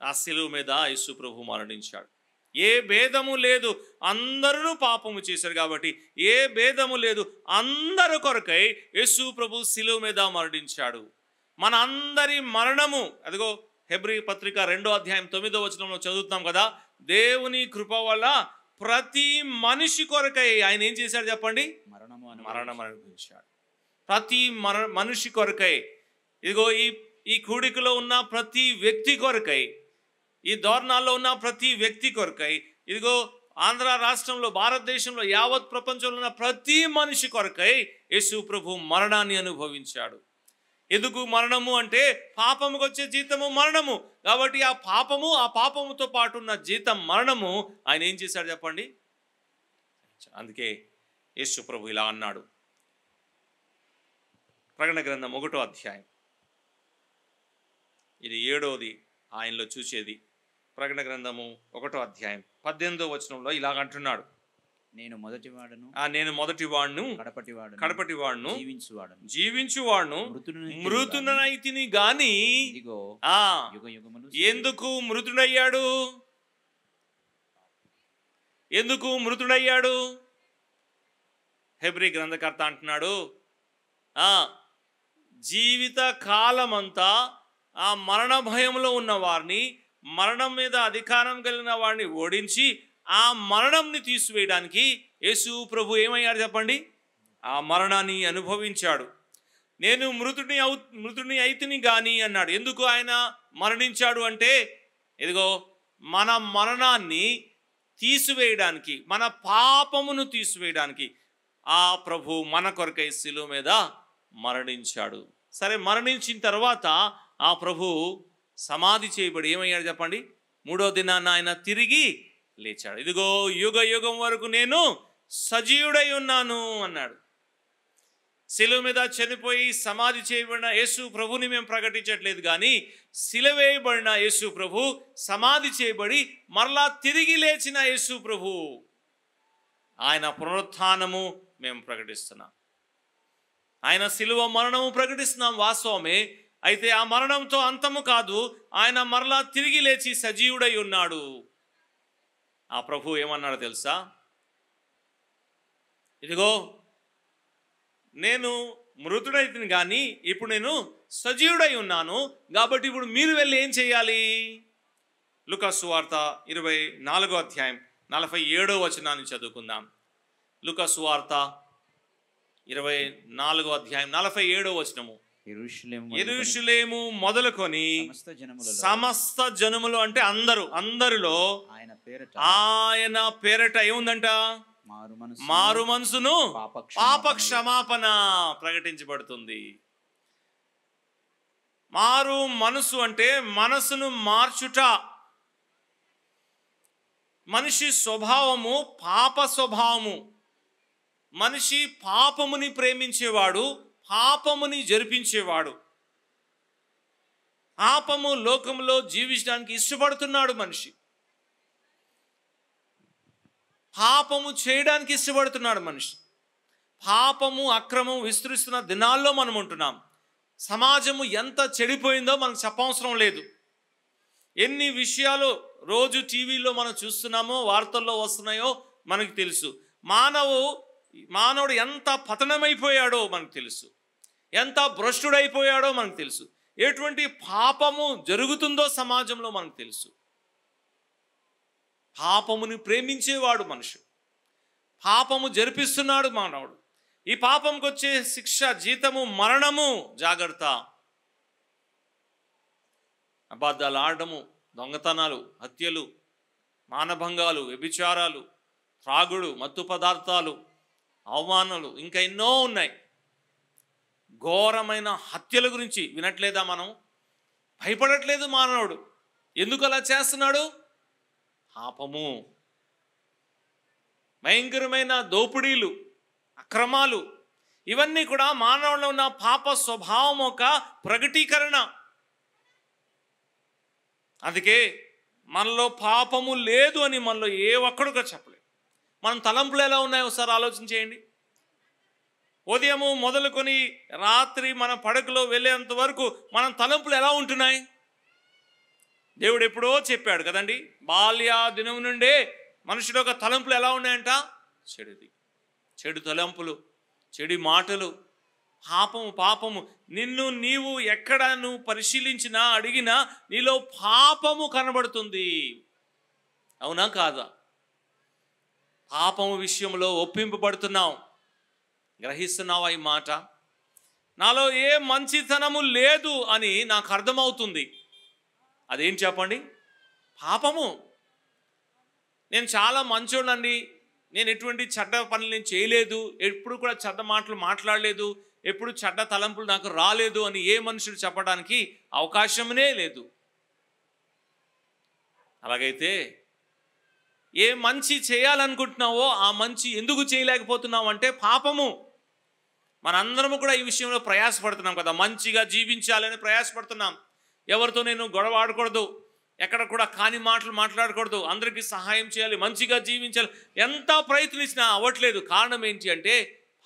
S1: ఆ శిలువ మీద యేసు ప్రభు మరణించాడు. ఏ భేదము లేదు, అందరూ పాపము చేశారు కాబట్టి ఏ భేదము లేదు, అందరి కొరకై యేసు ప్రభు శిలువ మీద మరణించాడు. మన అందరి మరణము, అదిగో హెబ్రీ పత్రిక 2వ అధ్యాయం 9వ వచనంలో చదువుతున్నాం కదా, దేవుని కృప వల్ల ప్రతి మనిషి కొరకై ఆయన ఏం చేశాడు చెప్పండి? మరణం అనుభవించాడు. ప్రతి మనిషి కొరకై, ఇదిగో ఈ కూడికలో ఉన్న ప్రతి వ్యక్తి కొరకై, ఈ దోర్నాల్లో ఉన్న ప్రతి వ్యక్తి కొరకై, ఇదిగో ఆంధ్ర రాష్ట్రంలో, భారతదేశంలో, యావత్ ప్రపంచంలో ఉన్న ప్రతి మనిషి కొరకై యేసు ప్రభు మరణాన్ని అనుభవించాడు. ఎందుకు మరణము అంటే పాపముకు వచ్చే జీతము మరణము కాబట్టి ఆ పాపముతో పాటు ఉన్న జీతం మరణము ఆయన ఏం చేశాడు చెప్పండి? అందుకే యేసు ప్రభు ఇలా అన్నాడు. ప్రకటన గ్రంథం 1వ అధ్యాయం, ఇది 7వది ఆయనలో చూసేది. ప్రకటన గ్రంథము 1వ అధ్యాయం 18వ వచనంలో ఇలాగ అంటున్నాడు, నేను మొదటివాడును కడపటివాడును జీవించువాడును మృతునైతిని గాని. ఎందుకు మృతుడయ్యాడు? హెబ్రీ గ్రంథకర్త అంటున్నాడు, జీవిత కాలమంతా ఆ మరణ భయంలో ఉన్న వారిని, మరణం మీద అధికారం కలిగిన వారిని ఓడించి ఆ మరణంని తీసివేయడానికి యేసు ప్రభు ఏమయ్యాడు చెప్పండి? ఆ మరణాన్ని అనుభవించాడు. నేను మృతుని అయితిని గాని అన్నాడు. ఎందుకు ఆయన మరణించాడు అంటే, ఇదిగో మన మరణాన్ని తీసివేయడానికి, మన పాపమును తీసివేయడానికి ఆ ప్రభు మన కొరకై శిలువ మీద మరణించాడు. సరే, మరణించిన తర్వాత ఆ ప్రభు సమాధి చేయబడి ఏమయ్యాడు చెప్పండి? 3వ దినాన ఆయన తిరిగి లేచాడు. ఇదిగో యుగ యుగం వరకు నేను సజీవుడై ఉన్నాను అన్నాడు. శిలువ మీద చనిపోయి సమాధి చేయబడిన యేసు ప్రభుని మేము ప్రకటించట్లేదు, కానీ శిలువ వేయబడిన యేసు ప్రభు, సమాధి చేయబడి మరలా తిరిగి లేచిన యేసు ప్రభు, ఆయన పునరుత్థానము మేము ప్రకటిస్తున్నాం. ఆయన శిలువ మరణము ప్రకటిస్తున్నాం వాస్తవమే, అయితే ఆ మరణంతో అంతము కాదు, ఆయన మరలా తిరిగి లేచి సజీవుడై ఉన్నాడు. ఆ ప్రభు ఏమన్నాడు తెలుసా? ఇదిగో నేను మృతుడైతిని కానీ ఇప్పుడు నేను సజీవుడై ఉన్నాను, కాబట్టి ఇప్పుడు మీరు వెళ్ళి ఏం చేయాలి? లూకా సువార్త 24వ అధ్యాయం 47వ వచనాన్ని చదువుకుందాం. లూకా సువార్త 24వ అధ్యాయం 47వ వచనము. యెరూషలేము మొదలుకొని సమస్త జనములు అంటే అందరిలో ఆయన పేరట ఏముందంట? మారు మనసును పాప క్షమాపణ ప్రకటించబడుతుంది. మారు మనసు అంటే మనసును మార్చుట. మనిషి స్వభావము పాప స్వభావము. మనిషి పాపముని ప్రేమించేవాడు, పాపముని జరిపించేవాడు. పాపము లోకంలో జీవించడానికి ఇష్టపడుతున్నాడు మనిషి. పాపము చేయడానికి ఇష్టపడుతున్నాడు మనిషి. పాపము అక్రమం విస్తరిస్తున్న దినాల్లో మనం ఉంటున్నాం. సమాజము ఎంత చెడిపోయిందో మనకు చెప్పవసరం లేదు. ఎన్ని విషయాలు రోజు టీవీలో మనం చూస్తున్నామో, వార్తల్లో వస్తున్నాయో మనకు తెలుసు. మానవుడు ఎంత పతనమైపోయాడో మనకు తెలుసు, ఎంత భ్రష్టుడైపోయాడో మనకు తెలుసు, ఎటువంటి పాపము జరుగుతుందో సమాజంలో మనకు తెలుసు. పాపముని ప్రేమించేవాడు మనిషి, పాపము జరిపిస్తున్నాడు మానవుడు. ఈ పాపంకి వచ్చే శిక్ష, జీతము మరణము. జాగ్రత్త. అబద్ధాలు ఆడము, దొంగతనాలు, హత్యలు, మానభంగాలు, వ్యభిచారాలు, త్రాగుడు, మత్తు పదార్థాలు, అవమానాలు, ఇంకా ఎన్నో ఉన్నాయి. ఘోరమైన హత్యల గురించి వినట్లేదా మనం? భయపడట్లేదు మానవుడు. ఎందుకు అలా చేస్తున్నాడు? పాపము. భయంకరమైన దోపిడీలు, అక్రమాలు, ఇవన్నీ కూడా మానవుల్లో ఉన్న పాప స్వభావం ఒక ప్రకటీకరణ. అందుకే మనలో పాపము లేదు అని మనలో ఏ ఒక్కడుగా చెప్పలేదు. మనం తలంపులు ఎలా ఉన్నాయో ఒకసారి ఆలోచన చేయండి. ఉదయము మొదలుకొని రాత్రి మన పడకలో వెళ్ళేంత వరకు మన తలంపులు ఎలా ఉంటున్నాయి? దేవుడు ఎప్పుడో చెప్పాడు కదండి, బాల్య దినం నుండే మనుషుడు ఒక తలంపులు ఎలా ఉన్నాయంట? చెడు తలంపులు, చెడు మాటలు, పాపము. నీవు ఎక్కడ నువ్వు పరిశీలించినా, అడిగినా నీలో పాపము కనబడుతుంది. అవునా కాదా? పాపము విషయంలో ఒప్పింపబడుతున్నావు. గ్రహిస్తున్నావా ఈ మాట? నాలో ఏ మంచితనము లేదు అని నాకు అర్థమవుతుంది. అదేం చెప్పండి? పాపము. నేను చాలా మంచోడండి, నేను ఎటువంటి చెడ్డ పనులు నేను చేయలేదు, ఎప్పుడు కూడా చెడ్డ మాటలు మాట్లాడలేదు, ఎప్పుడు చెడ్డ తలంపులు నాకు రాలేదు అని ఏ మనుషుడు చెప్పడానికి అవకాశమే లేదు. అలాగైతే ఏ మంచి చేయాలనుకుంటున్నావో ఆ మంచి ఎందుకు చేయలేకపోతున్నావు అంటే పాపము. మనందరము కూడా ఈ విషయంలో ప్రయాసపడుతున్నాం కదా, మంచిగా జీవించాలని ప్రయాసపడుతున్నాం. ఎవరితో నేను గొడవ ఆడకూడదు, ఎక్కడ కూడా కాని మాటలు మాట్లాడకూడదు, అందరికీ సహాయం చేయాలి, మంచిగా జీవించాలి. ఎంత ప్రయత్నించినా అవ్వట్లేదు. కారణం ఏంటి అంటే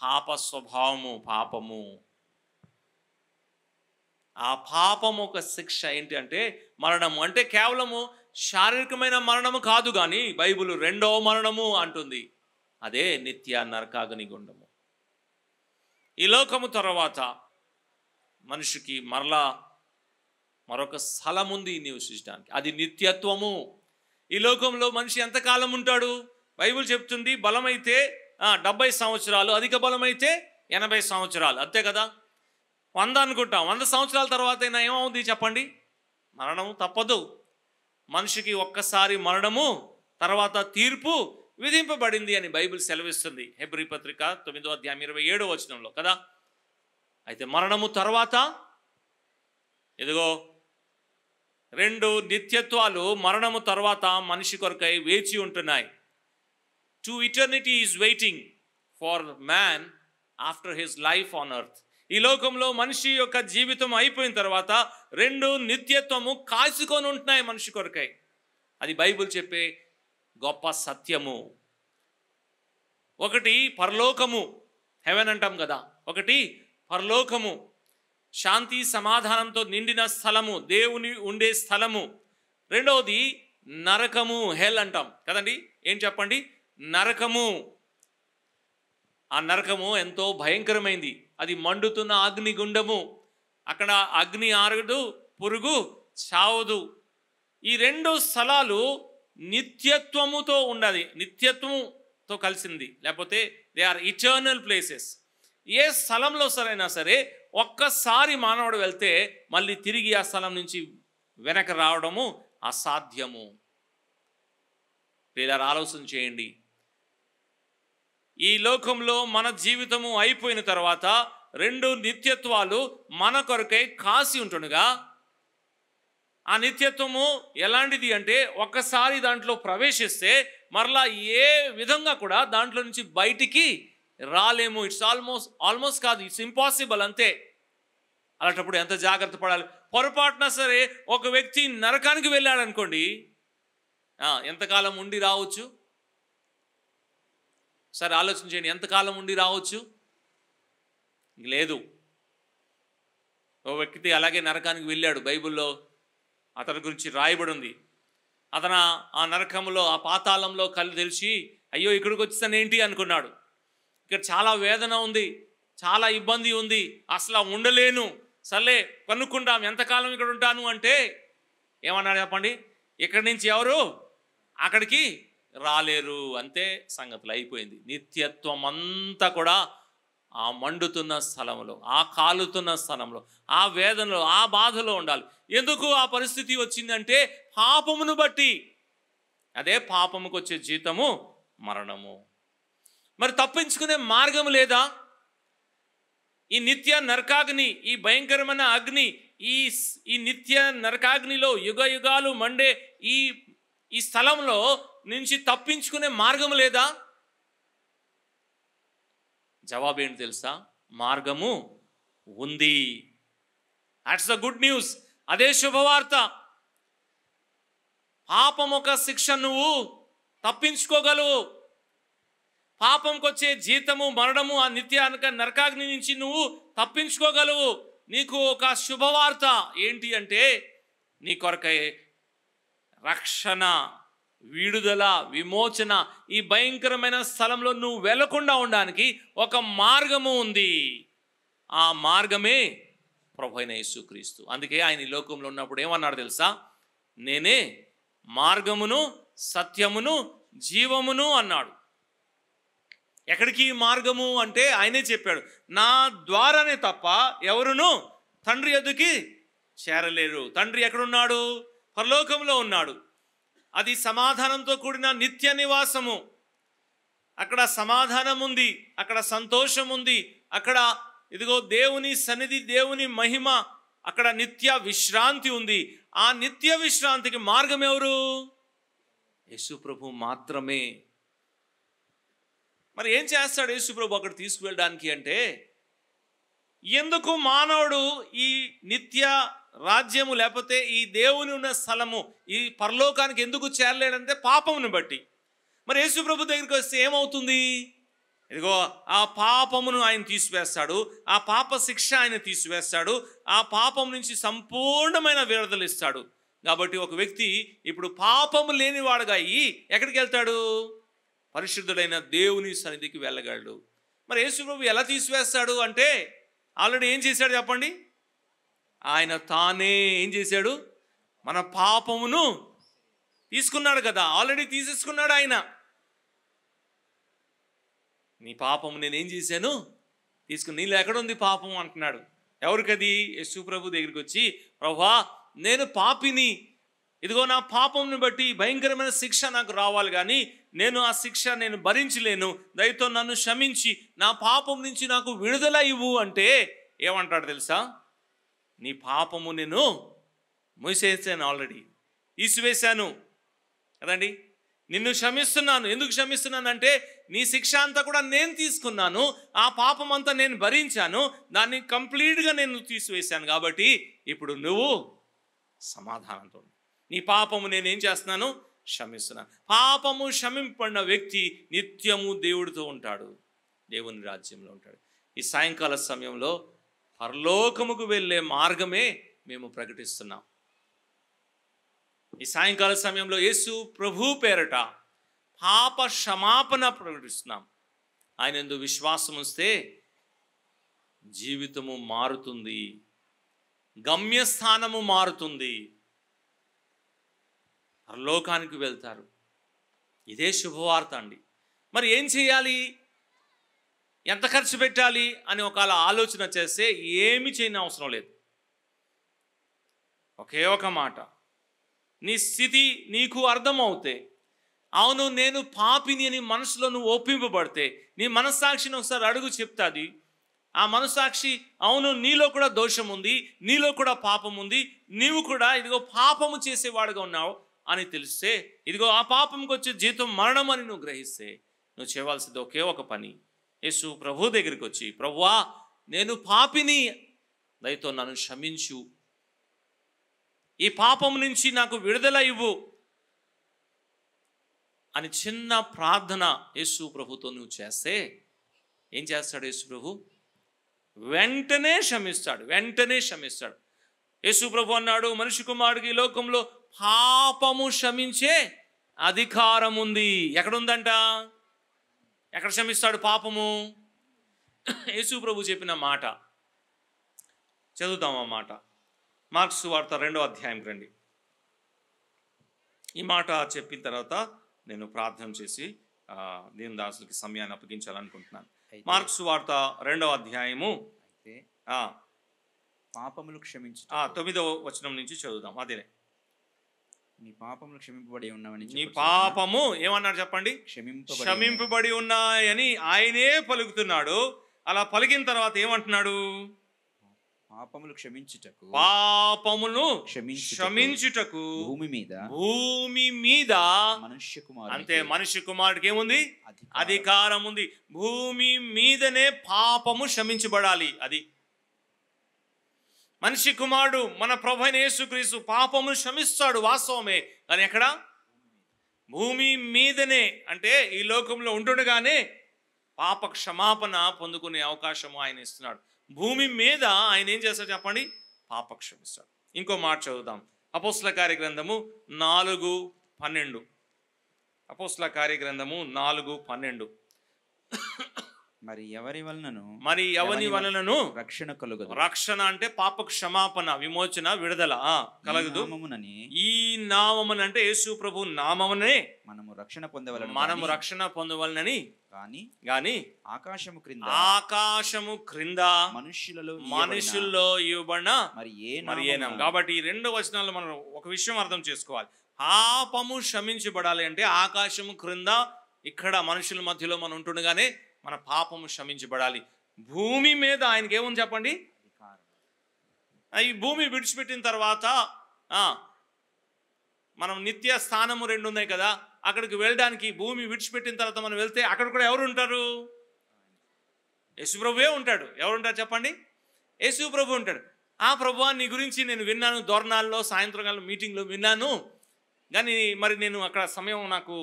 S1: పాప స్వభావము, పాపము. ఆ పాపము ఒక శిక్ష ఏంటి అంటే మరణము. అంటే కేవలము శారీరకమైన మరణము కాదు, కానీ బైబిల్ రెండవ మరణము అంటుంది. అదే నిత్య నరకాగ్నిగుండము. ఈ లోకము తర్వాత మనిషికి మరొక స్థలం ఉంది నివసించడానికి, అది నిత్యత్వము. ఈ లోకంలో మనిషి ఎంతకాలం ఉంటాడు? బైబిల్ చెప్తుంది, బలమైతే 70 సంవత్సరాలు, అధిక బలమైతే 80 సంవత్సరాలు, అంతే కదా. 100 అనుకుంటాం. 100 సంవత్సరాల తర్వాత అయినా ఏమవుతుంది చెప్పండి? మరణము తప్పదు. మనిషికి ఒక్కసారి మరణము, తర్వాత తీర్పు విధింపబడింది అని బైబిల్ సెలవిస్తుంది. హెబ్రీ పత్రిక 9వ అధ్యాయం 27వ వచనంలో కదా. అయితే మరణము తర్వాత ఇదిగో 2 నిత్యత్వాలు మరణము తర్వాత మనిషి కొరకై వేచి ఉంటున్నాయి. 2 eternity is waiting for man after his life on earth. ఈ లోకంలో మనిషి యొక్క జీవితం అయిపోయిన తర్వాత 2 నిత్యత్వము కాచుకొని ఉంటున్నాయి మనిషి కొరకై. అది బైబిల్ చెప్పే గొప్ప సత్యము. ఒకటి పరలోకము, హెవెన్ అంటాం కదా. ఒకటి పరలోకము, శాంతి సమాధానంతో నిండిన స్థలము, దేవుని ఉండే స్థలము. రెండవది నరకము, హెల్ అంటాం కదండి. ఏం చెప్పండి? నరకము. ఆ నరకము ఎంతో భయంకరమైంది. అది మండుతున్న అగ్నిగుండము. అక్కడ అగ్ని ఆరదు, పురుగు చావదు. ఈ 2 స్థలాలు నిత్యత్వముతో ఉన్నది, నిత్యత్వముతో కలిసింది. లేకపోతే దే ఆర్ ఇటర్నల్ ప్లేసెస్. ఏ స్థలంలో సరైనా సరే ఒక్కసారి మానవుడు వెళ్తే మళ్ళీ తిరిగి ఆ స్థలం నుంచి వెనక రావడము అసాధ్యము. ఇలా ఆలోచన చేయండి. ఈ లోకంలో మన జీవితము అయిపోయిన తర్వాత 2 నిత్యత్వాలు మన కొరకై కాసి ఉంటుండగా, ఆ నిత్యత్వము ఎలాంటిది అంటే ఒక్కసారి దాంట్లో ప్రవేశిస్తే మరలా ఏ విధంగా కూడా దాంట్లో నుంచి బయటికి రాలేము. ఇట్స్ ఆల్మోస్ట్ కాదు, ఇట్స్ ఇంపాసిబుల్, అంతే. అలాంటప్పుడు ఎంత జాగ్రత్త పడాలి. పొరపాటున సరే ఒక వ్యక్తి నరకానికి వెళ్ళాడు అనుకోండి, ఎంతకాలం ఉండి రావచ్చు? సరే ఆలోచన చేయండి, ఎంతకాలం ఉండి రావచ్చు? లేదు. ఓ వ్యక్తి అలాగే నరకానికి వెళ్ళాడు. బైబిల్లో అతని గురించి రాయబడి ఉంది. అతను ఆ నరకంలో, ఆ పాతాళంలో కళ్ళు తెలిసి అయ్యో ఇక్కడికి వచ్చేసాను ఏంటి అనుకున్నాడు. ఇక్కడ చాలా వేదన ఉంది, చాలా ఇబ్బంది ఉంది, అసలు ఉండలేను, సర్లే కనుక్కుంటాం ఎంతకాలం ఇక్కడ ఉంటాను అంటే ఏమన్నాడు చెప్పండి, ఇక్కడి నుంచి ఎవరు అక్కడికి రాలేరు. అంతే, సంగతులు అయిపోయింది. నిత్యత్వం అంతా కూడా ఆ మండుతున్న స్థలంలో, ఆ కాలుతున్న స్థలంలో, ఆ వేదనలో, ఆ బాధలో ఉండాలి. ఎందుకు ఆ పరిస్థితి వచ్చిందంటే పాపమును బట్టి. అదే పాపముకు వచ్చే జీతము మరణము. మరి తప్పించుకునే మార్గం లేదా? ఈ నిత్య నరకాగ్ని, ఈ భయంకరమైన అగ్ని, ఈ నిత్య నరకాగ్నిలో యుగ యుగాలు మండే ఈ స్థలంలో నుంచి తప్పించుకునే మార్గం లేదా? జవాబు ఏంటి తెలుసా? మార్గము ఉంది. That's the good news. అదే శుభవార్త. పాపం ఒక శిక్ష, నువ్వు తప్పించుకోగలవు. పాపంకి వచ్చే జీతము మరణము, ఆ నిత్య నరకాగ్ని నుంచి నువ్వు తప్పించుకోగలవు. నీకు ఒక శుభవార్త ఏంటి అంటే నీ కొరకై రక్షణ, విడుదల, విమోచన, ఈ భయంకరమైన స్థలంలో నువ్వు వెళ్లకుండా ఉండడానికి ఒక మార్గము ఉంది. ఆ మార్గమే ప్రభువైన యేసుక్రీస్తు. అందుకే ఆయన ఈ లోకంలో ఉన్నప్పుడు ఏమన్నాడు తెలుసా? నేనే మార్గమును, సత్యమును, జీవమును అన్నాడు. ఎక్కడికి మార్గము అంటే ఆయనే చెప్పాడు, నా ద్వారానే తప్ప ఎవరును తండ్రి యొద్దకి చేరలేరు. తండ్రి ఎక్కడున్నాడు? పరలోకంలో ఉన్నాడు. అది సమాధానంతో కూడిన నిత్య నివాసము. అక్కడ సమాధానం ఉంది, అక్కడ సంతోషం ఉంది, అక్కడ ఇదిగో దేవుని సన్నిధి, దేవుని మహిమ, అక్కడ నిత్య విశ్రాంతి ఉంది. ఆ నిత్య విశ్రాంతికి మార్గం ఎవరు? యేసు ప్రభు మాత్రమే. మరి ఏం చేస్తాడు యేసు ప్రభు అక్కడ తీసుకువెళ్ళడానికి అంటే, ఎందుకు మానవుడు ఈ నిత్య రాజ్యము లేకపోతే ఈ దేవుని ఉన్న స్థలము, ఈ పరలోకానికి ఎందుకు చేరలేడంటే పాపమును బట్టి. మరి యేసు ప్రభు దగ్గరికి వస్తే ఏమవుతుంది? ఇదిగో ఆ పాపమును ఆయన తీసివేస్తాడు, ఆ పాప శిక్ష ఆయన తీసివేస్తాడు, ఆ పాపం నుంచి సంపూర్ణమైన విడుదల ఇస్తాడు. కాబట్టి ఒక వ్యక్తి ఇప్పుడు పాపము లేనివాడుగా అయ్యి ఎక్కడికి వెళ్తాడు? పరిశుద్ధుడైన దేవుని సన్నిధికి వెళ్ళగలడు. మరి యేసు ప్రభు ఎలా తీసివేస్తాడు అంటే, ఆల్రెడీ ఏం చేశాడు చెప్పండి? ఆయన తానే ఏం చేశాడు? మన పాపమును తీసుకున్నాడు కదా, ఆల్రెడీ తీసేసుకున్నాడు ఆయన. నీ పాపము నేనేం చేశాను? తీసుకుని. నీళ్ళు ఎక్కడుంది పాపం అంటున్నాడు. ఎవరికది? యేసు ప్రభు దగ్గరికి వచ్చి, ప్రభువా నేను పాపిని, ఇదిగో నా పాపంని బట్టి భయంకరమైన శిక్ష నాకు రావాలి, కానీ నేను ఆ శిక్ష నేను భరించలేను, దయతో నన్ను క్షమించి నా పాపం నుంచి నాకు విడుదల ఇవ్వు అంటే ఏమంటాడు తెలుసా? నీ పాపము నేను మూసేసాను, ఆల్రెడీ తీసివేశాను కదండి, నిన్ను క్షమిస్తున్నాను. ఎందుకు క్షమిస్తున్నానంటే నీ శిక్ష అంతా కూడా నేను తీసుకున్నాను, ఆ పాపం అంతా నేను భరించాను, దాన్ని కంప్లీట్గా నేను తీసివేశాను. కాబట్టి ఇప్పుడు నువ్వు సమాధానంతో, నీ పాపము నేనేం చేస్తున్నాను? క్షమిస్తున్నాను. పాపము క్షమింపడిన వ్యక్తి నిత్యము దేవుడితో ఉంటాడు, దేవుని రాజ్యంలో ఉంటాడు. ఈ సాయంకాల సమయంలో పరలోకముకు వెళ్ళే మార్గమే మేము ప్రకటిస్తున్నాం. ఈ సాయంకాల సమయంలో యేసు ప్రభు పేరట పాప క్షమాపణ ప్రకటిస్తున్నాం. ఆయన యందు విశ్వాసం ఉంచితే జీవితము మారుతుంది, గమ్యస్థానము మారుతుంది, పరలోకానికి వెళ్తారు. ఇదే శుభవార్త అండి. మరి ఏం చేయాలి, ఎంత ఖర్చు పెట్టాలి అని ఒకవేళ ఆలోచన చేస్తే ఏమి చేయని అవసరం లేదు. ఒకే ఒక మాట, నీ స్థితి నీకు అర్థమవుతే, అవును నేను పాపిని అని మనసులో నువ్వు ఒప్పింపబడితే, నీ మనస్సాక్షిని ఒకసారి అడుగు చెప్తాది. ఆ మనస్సాక్షి అవును నీలో కూడా దోషం ఉంది, నీలో కూడా పాపం ఉంది, నీవు కూడా ఇదిగో పాపము చేసేవాడుగా ఉన్నావు అని తెలిస్తే, ఇదిగో ఆ పాపంకి వచ్చే జీతం మరణం అని నువ్వు గ్రహిస్తే, నువ్వు చేయవలసింది ఒకే ఒక పని, యేసు ప్రభు దగ్గరికి వచ్చి, ప్రభువా నేను పాపిని, దయతో నన్ను క్షమించు, ఈ పాపం నుంచి నాకు విడుదల ఇవ్వు అని చిన్న ప్రార్థన యేసు ప్రభుతో నువ్వు చేస్తే ఏం చేస్తాడు యేసు ప్రభు? వెంటనే క్షమిస్తాడు, వెంటనే క్షమిస్తాడు. యేసు ప్రభు అన్నాడు, మనిషి కుమారుడికి ఈ లోకంలో పాపము క్షమించే అధికారం ఉంది. ఎక్కడుందంట? ఎక్కడ క్షమిస్తాడు పాపము? యేసు ప్రభు చెప్పిన మాట చదువుతాం. ఆ మాట మార్క్స్ వార్త 2వ అధ్యాయంకి రండి. ఈ మాట చెప్పిన తర్వాత నేను ప్రార్థన చేసి దేవుని దాసులకి సమయాన్ని అప్పగించాలనుకుంటున్నాను. మార్క్స్ వార్త 2వ అధ్యాయము
S2: పాపములు క్షమించు
S1: 9వ వచనం నుంచి చదువుదాం. అదే,
S2: నీ పాపములు క్షమింపబడి ఉన్నవని,
S1: నీ పాపము ఏమన్నాడు చెప్పండి? క్షమింపబడి ఉన్నాయని ఆయనే పలుకుతున్నాడు. అలా పలికిన తర్వాత ఏమంటున్నాడు?
S2: పాపములు క్షమించుటకు,
S1: పాపమును క్షమించుటకు భూమి మీద
S2: మనుష్య కుమారుడు,
S1: అంతే, మనుష్య కుమారుడికి ఏముంది? అధికారం ఉంది. భూమి మీదనే పాపము క్షమించబడాలి. అది మనిషి కుమారుడు మన ప్రభువైన యేసుక్రీస్తు పాపమును క్షమిస్తాడు, వాస్తవమే. కానీ ఎక్కడ? భూమి మీదనే. అంటే ఈ లోకంలో ఉంటుండగానే పాప క్షమాపణ పొందుకునే అవకాశము ఆయన ఇస్తున్నాడు. భూమి మీద ఆయన ఏం చేస్తాడు చెప్పండి? పాప క్షమిస్తాడు. ఇంకో మాట చదువుదాం. అపోస్తల కార్యగ్రంథము 4:12. అపోస్తల కార్యగ్రంథము 4:12.
S2: మరి ఎవరి వలనను రక్షణ కలుగదు.
S1: రక్షణ అంటే పాప క్షమాపణ, విమోచన, విడుదల కలగదు. ఈ నామమున అంటే యేసు ప్రభు నామమునే మనము రక్షణ పొందవలనని గాని ఆకాశము క్రింద మనుషుల్లో ఇవ్వబడిన మరి ఏ నామం. కాబట్టి ఈ 2 వచనాల్లో మనం ఒక విషయం అర్థం చేసుకోవాలి. పాపము క్షమించబడాలి అంటే ఆకాశము క్రింద, ఇక్కడ మనుషుల మధ్యలో మనం ఉంటుండగానే మన పాపము క్షమించబడాలి. భూమి మీద ఆయనకి ఏముంది చెప్పండి? ఈ భూమి విడిచిపెట్టిన తర్వాత మనం నిత్య స్థానము 2 ఉన్నాయి కదా, అక్కడికి వెళ్ళడానికి భూమి విడిచిపెట్టిన తర్వాత మనం వెళ్తే అక్కడ కూడా ఎవరు ఉంటారు? యేసు ప్రభువే ఉంటాడు. ఎవరు ఉంటారు చెప్పండి? యేసు ప్రభు ఉంటాడు. ఆ ప్రభువా, నీ గురించి నేను విన్నాను, దోర్నాల్లో సాయంత్రకాలం మీటింగ్లో విన్నాను, కానీ మరి నేను అక్కడ సమయం నాకు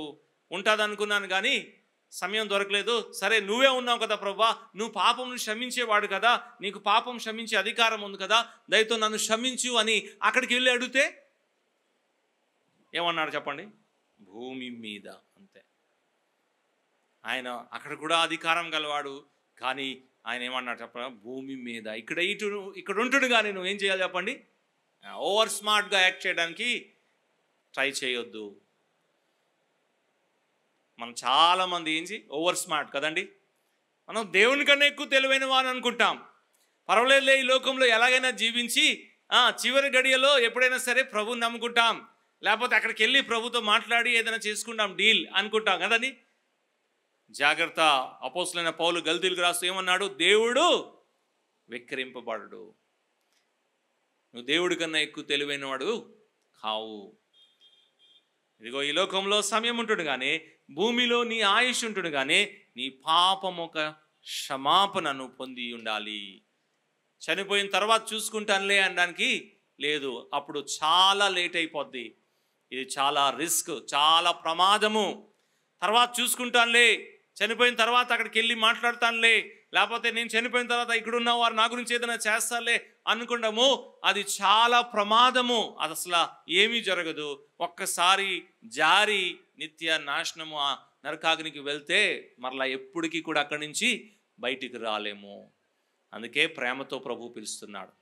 S1: ఉంటుంది అనుకున్నాను, కానీ సమయం దొరకలేదు. సరే, నువ్వే ఉన్నావు కదా ప్రభువా, నువ్వు పాపమును క్షమించేవాడు కదా, నీకు పాపం క్షమించే అధికారం ఉంది కదా, దయతో నన్ను క్షమించు అని అక్కడికి వెళ్ళి అడిగితే ఏమన్నాడు చెప్పండి? భూమి మీద. అంతే, ఆయన అక్కడ కూడా అధికారం గలవాడు, కానీ ఆయన ఏమన్నాడు చెప్పండి? భూమి మీద. ఇక్కడ ఉంటుడు కానీ నువ్వు ఏం చేయాలి చెప్పండి? ఓవర్ స్మార్ట్గా యాక్ట్ చేయడానికి ట్రై చేయొద్దు. మనం చాలామంది ఓవర్ స్మార్ట్ కదండి, మనం దేవుని కన్నా ఎక్కువ తెలివైన వారు అనుకుంటాం. పర్వాలేదులే, ఈ లోకంలో ఎలాగైనా జీవించి చివరి గడియలో ఎప్పుడైనా సరే ప్రభుని నమ్ముకుంటాం, లేకపోతే అక్కడికి వెళ్ళి ప్రభుతో మాట్లాడి ఏదైనా చేసుకుంటాం, డీల్ అనుకుంటాం కదండి. జాగ్రత్త. అపోస్తలుడైన పౌలు గల్తీయులకు రాస్తూ ఏమన్నాడు? దేవుడు వెక్కిరింపబడడు. నువ్వు దేవుడి కన్నా ఎక్కువ తెలివైన వాడు కావు. ఇదిగో ఈ లోకంలో సమయం ఉంటుంది కానీ, భూమిలో నీ ఆయుష్ ఉంటుంది కానీ, నీ పాపం ఒక క్షమాపణను పొంది ఉండాలి. చనిపోయిన తర్వాత చూసుకుంటానులే అనడానికి లేదు, అప్పుడు చాలా లేట్ అయిపోద్ది. ఇది చాలా రిస్క్, చాలా ప్రమాదము. తర్వాత చూసుకుంటానులే, చనిపోయిన తర్వాత అక్కడికి వెళ్ళి మాట్లాడతానులే, లేకపోతే నేను చనిపోయిన తర్వాత ఇక్కడ ఉన్న వారు నా గురించి ఏదైనా చేస్తారులే అనుకుంటాము, అది చాలా ప్రమాదము. అది అసలు ఏమీ జరగదు. ఒక్కసారి జారి నిత్య నాశనము ఆ నరకాగ్నికి వెళ్తే మరలా ఎప్పటికీ కూడా అక్కడి నుంచి బయటికి రాలేము. అందుకే ప్రేమతో ప్రభు పిలుస్తున్నాడు.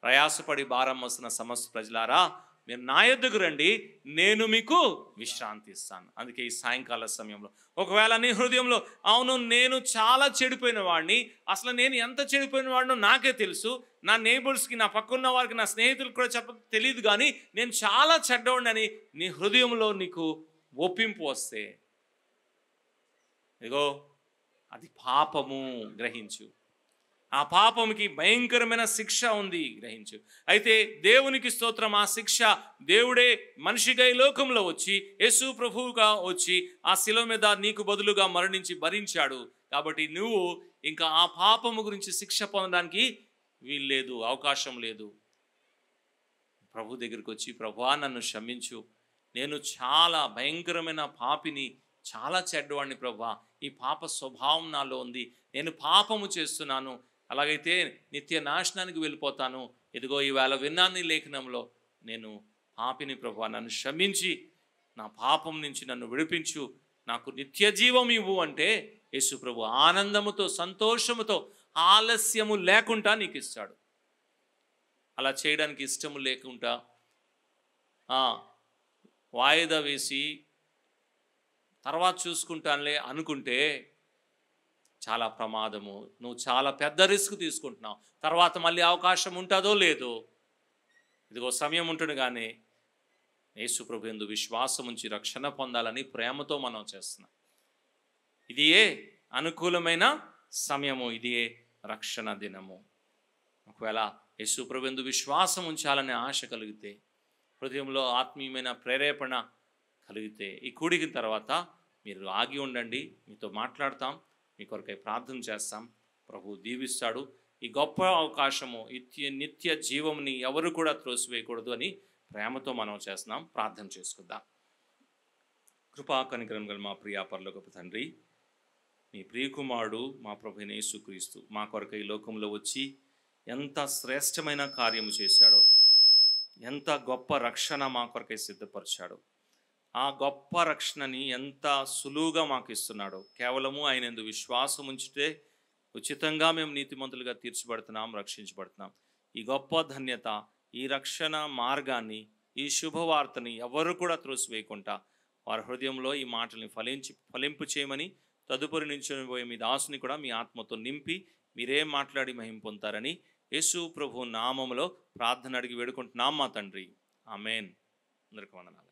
S1: ప్రయాసపడి భారం మోసిన సమస్త ప్రజలారా, మీరు నా యొద్దకు రండి, నేను మీకు విశ్రాంతి ఇస్తాను. అందుకే ఈ సాయంకాల సమయంలో ఒకవేళ నీ హృదయంలో, అవును నేను చాలా చెడిపోయిన వాడిని, అసలు నేను ఎంత చెడిపోయిన వాడినో నాకే తెలుసు, నా నేబర్స్కి, నా పక్కన్న వారికి, నా స్నేహితులకు కూడా తెలియదు, కానీ నేను చాలా చెడ్డవాడిని అని నీ హృదయంలో నీకు ఒప్పింపు వస్తే, ఇదిగో అది పాపము, గ్రహించు. ఆ పాపముకి భయంకరమైన శిక్ష ఉంది, గ్రహించు. అయితే దేవునికి స్తోత్రం, ఆ శిక్ష దేవుడే మనిషిగా ఈ లోకంలో వచ్చి, యేసు ప్రభువుగా వచ్చి ఆ శిలువ మీద నీకు బదులుగా మరణించి భరించాడు. కాబట్టి నువ్వు ఇంకా ఆ పాపము గురించి శిక్ష పొందడానికి వీల్లేదు, అవకాశం లేదు. ప్రభు దగ్గరికి వచ్చి, ప్రభువా నన్ను క్షమించు, నేను చాలా భయంకరమైన పాపిని, చాలా చెడ్డవాడిని ప్రభువా, ఈ పాప స్వభావం నాలో ఉంది, నేను పాపము చేస్తున్నాను, అలాగైతే నిత్య నాశనానికి వెళ్ళిపోతాను. ఇదిగో ఈవేళ విన్నాను ఈ లేఖనంలో, నేను పాపిని ప్రభువా, నన్ను క్షమించి నా పాపం నుంచి నన్ను విడిపించు, నాకు నిత్య జీవం ఇవ్వు అంటే యేసు ప్రభు ఆనందముతో సంతోషముతో ఆలస్యము లేకుండా నీకు ఇస్తాడు. అలా చేయడానికి ఇష్టము లేకుండా వాయిదా వేసి తర్వాత చూసుకుంటానులే అనుకుంటే చాలా ప్రమాదము. నువ్వు చాలా పెద్ద రిస్క్ తీసుకుంటున్నావు. తర్వాత మళ్ళీ అవకాశం ఉంటుందో లేదో. ఇదిగో సమయం ఉంటుంది కానీ యేసు ప్రభు యందు విశ్వాసం ఉంచి రక్షణ పొందాలని ప్రేమతో మనం చేస్తున్నాం. ఇది ఏ అనుకూలమైన సమయము, ఇది ఏ రక్షణ దినము. ఒకవేళ యేసు ప్రభు యందు విశ్వాసం ఉంచాలనే ఆశ కలిగితే, హృదయంలో ఆత్మీయమైన ప్రేరేపణ కలిగితే, ఈ కూడికి తర్వాత మీరు ఆగి ఉండండి, మీతో మాట్లాడతాం, మీ కొరకై ప్రార్థన చేస్తాం. ప్రభు దీవిస్తాడు. ఈ గొప్ప అవకాశము, నిత్య జీవంని ఎవరు కూడా త్రోసివేయకూడదు అని ప్రేమతో మనం చేస్తున్నాం. ప్రార్థన చేసుకుందాం. కృపా కనికరం గల మా ప్రియ పరలోకపు తండ్రి, మీ ప్రియకుమారుడు మా ప్రభువైన యేసుక్రీస్తు మా కొరకై ఈ లోకంలో వచ్చి ఎంత శ్రేష్టమైన కార్యము చేశాడో, ఎంత గొప్ప రక్షణ మా కొరకై సిద్ధపరిచాడో, ఆ గొప్ప రక్షణని ఎంత సులువుగా మాకు ఇస్తున్నాడో. కేవలము ఆయన యందు విశ్వాసం ఉంచితే ఉచితంగా మేము నీతిమంతులుగా తీర్చబడుతున్నాం, రక్షించబడుతున్నాం. ఈ గొప్ప ధన్యత, ఈ రక్షణ మార్గాన్ని, ఈ శుభవార్తని ఎవరు కూడా త్రోసివేయకుండా వారి హృదయంలో ఈ మాటల్ని ఫలింపు చేయమని, తదుపరి నిల్చొనిపోయే మీ దాసుని కూడా మీ ఆత్మతో నింపి మీరే మాట్లాడి మహిమ పొందుతారని యేసు ప్రభు నామములో ప్రార్థన అడిగి వేడుకుంటున్నాం మా తండ్రి. ఆమేన్. అందరికీ వందనాలు.